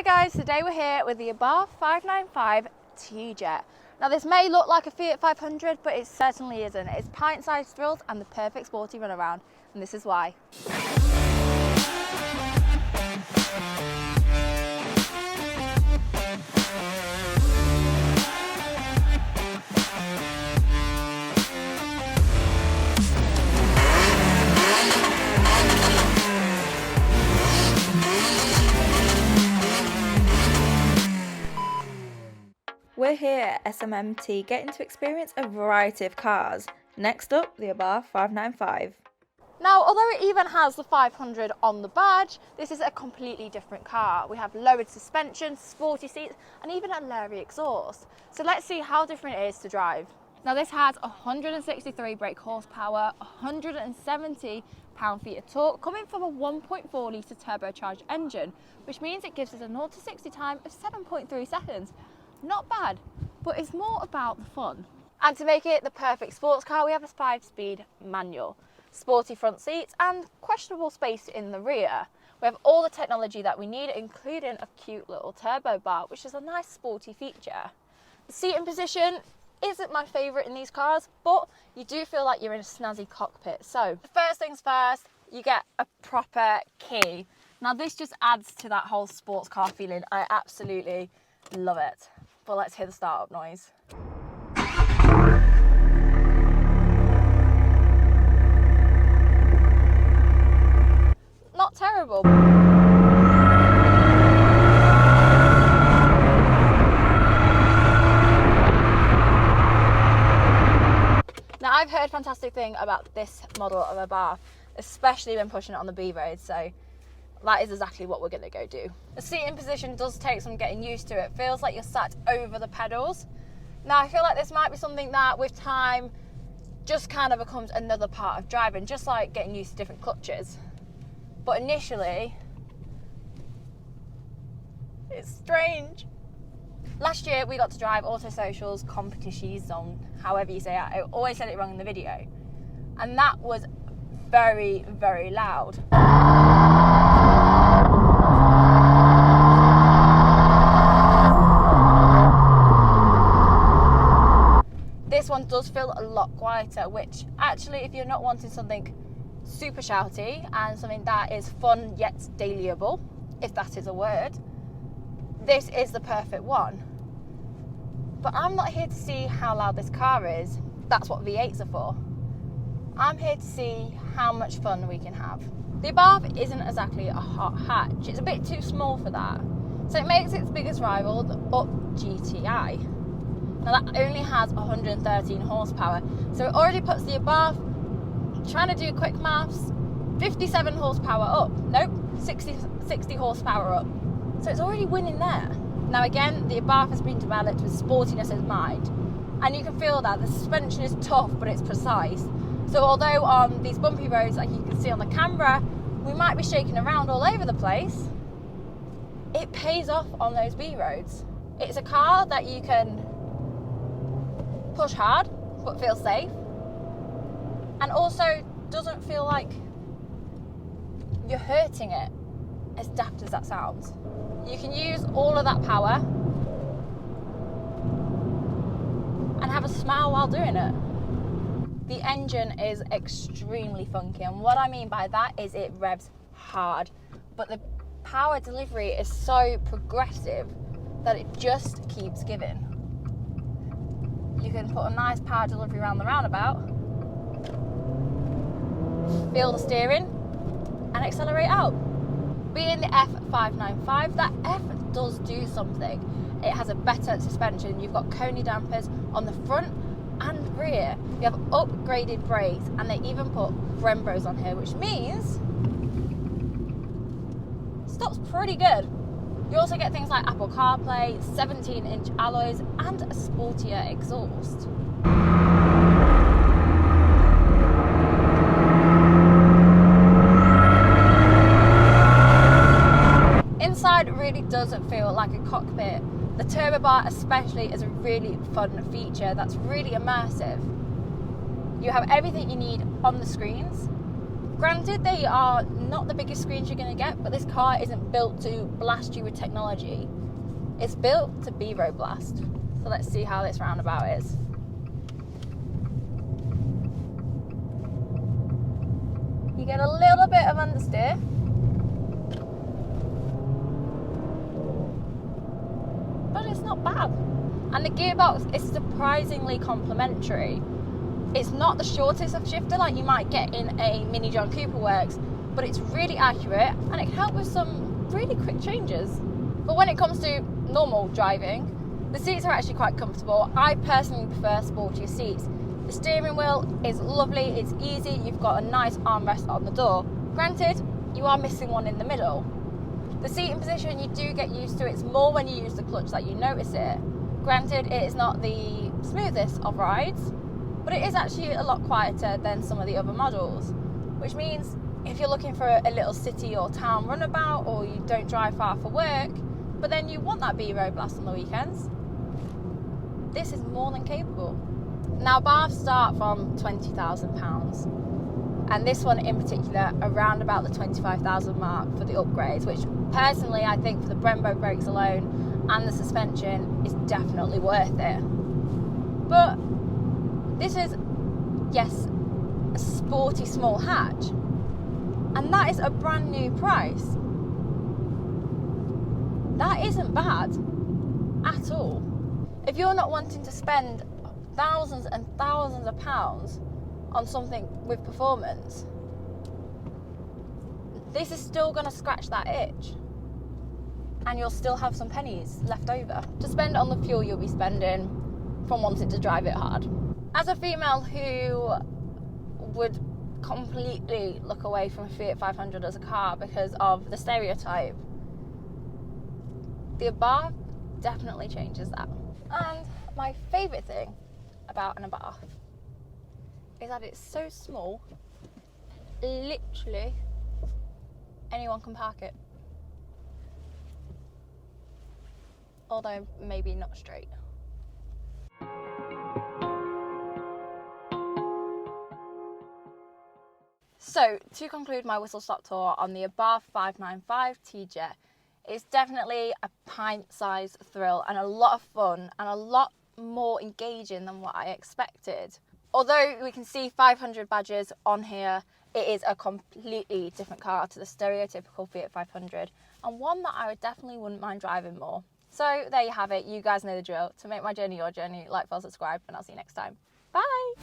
Hi guys, today we're here with the Abarth F595 T-Jet. Now this may look like a Fiat 500, but it certainly isn't. It's pint-sized thrills and the perfect sporty runaround, and this is why. We're here at SMMT getting to experience a variety of cars. Next up, the Abarth F595. Now, although it even has the 500 on the badge, this is a completely different car. We have lowered suspension, sporty seats, and even a Larry exhaust. So let's see how different it is to drive. Now this has 163 brake horsepower, 170 pound-feet of torque, coming from a 1.4 litre turbocharged engine, which means it gives us a 0 to 60 time of 7.3 seconds. Not bad, but it's more about the fun. And to make it the perfect sports car, we have a 5-speed manual, sporty front seats and questionable space in the rear. We have all the technology that we need, including a cute little turbo bar, which is a nice sporty feature. The seating position isn't my favourite in these cars, but you do feel like you're in a snazzy cockpit. So first things first, you get a proper key. Now this just adds to that whole sports car feeling. I absolutely love it. But let's hear the startup noise. Not terrible. Now I've heard fantastic thing about this model of Abarth, especially when pushing it on the B road, so that is exactly what we're going to go do. The seating position does take some getting used to. It feels like you're sat over the pedals. Now I feel like this might be something that with time just kind of becomes another part of driving, just like getting used to different clutches. But initially, it's strange. Last year we got to drive Auto Social's competition zone, however you say it. I always said it wrong in the video. And that was very, very loud. This one does feel a lot quieter, which actually, if you're not wanting something super shouty and something that is fun yet dailyable, if that is a word, this is the perfect one. But I'm not here to see how loud this car is. That's what V8s are for. I'm here to see how much fun we can have. The Abarth isn't exactly a hot hatch. It's a bit too small for that. So it makes its biggest rival the Up GTI. Now that only has 113 horsepower. So it already puts the Abarth, trying to do quick maths, 57 horsepower up. Nope, 60 horsepower up. So it's already winning there. Now again, the Abarth has been developed with sportiness in mind. And you can feel that the suspension is tough, but it's precise. So although on these bumpy roads, like you can see on the camera, we might be shaking around all over the place, it pays off on those B roads. It's a car that you can push hard, but feel safe. And also doesn't feel like you're hurting it, as daft as that sounds. You can use all of that power and have a smile while doing it. The engine is extremely funky, and what I mean by that is it revs hard, but the power delivery is so progressive that it just keeps giving. You can put a nice power delivery around the roundabout, feel the steering, and accelerate out. Being the F595, that F does do something. It has a better suspension. You've got Coney dampers on the front and rear. You have upgraded brakes, and they even put Brembos on here, which means it stops pretty good. You also get things like Apple CarPlay, 17-inch alloys, and a Sportier exhaust. Inside really doesn't feel like a cockpit. The turbo bar especially is a really fun feature that's really immersive. You have everything you need on the screens, Granted, they are not the biggest screens you're going to get, but this car isn't built to blast you with technology. It's built to be road blast. So let's see how this roundabout is. You get a little bit of understeer. But it's not bad. And the gearbox is surprisingly complementary. It's not the shortest of shifter like you might get in a Mini John Cooper Works, but it's really accurate and it can help with some really quick changes. But when it comes to normal driving, the seats are actually quite comfortable. I personally prefer Sportier seats. The steering wheel is lovely, it's easy, you've got a nice armrest on the door. Granted, you are missing one in the middle. The seating position, you do get used to. It's more when you use the clutch that you notice it. Granted, it is not the smoothest of rides, but it is actually a lot quieter than some of the other models, which means if you're looking for a little city or town runabout, or you don't drive far for work, but then you want that B-road blast on the weekends, this is more than capable. Now, Abarths start from £20,000, and this one in particular around about the 25,000 mark for the upgrades, which personally I think for the Brembo brakes alone and the suspension is definitely worth it. But this is, yes, a sporty small hatch, and that is a brand new price. That isn't bad at all. If you're not wanting to spend thousands and thousands of pounds on something with performance, this is still going to scratch that itch, and you'll still have some pennies left over to spend on the fuel you'll be spending from wanting to drive it hard. As a female who would completely look away from a Fiat 500 as a car because of the stereotype, the Abarth definitely changes that. And my favourite thing about an Abarth is that it's so small, literally anyone can park it. Although maybe not straight. So, to conclude my whistle-stop tour on the Abarth F595 T-Jet, it's definitely a pint-sized thrill and a lot of fun and a lot more engaging than what I expected. Although we can see 500 badges on here, it is a completely different car to the stereotypical Fiat 500, and one that I definitely wouldn't mind driving more. So there you have it, you guys know the drill. To make my journey your journey, like, follow, subscribe, and I'll see you next time. Bye!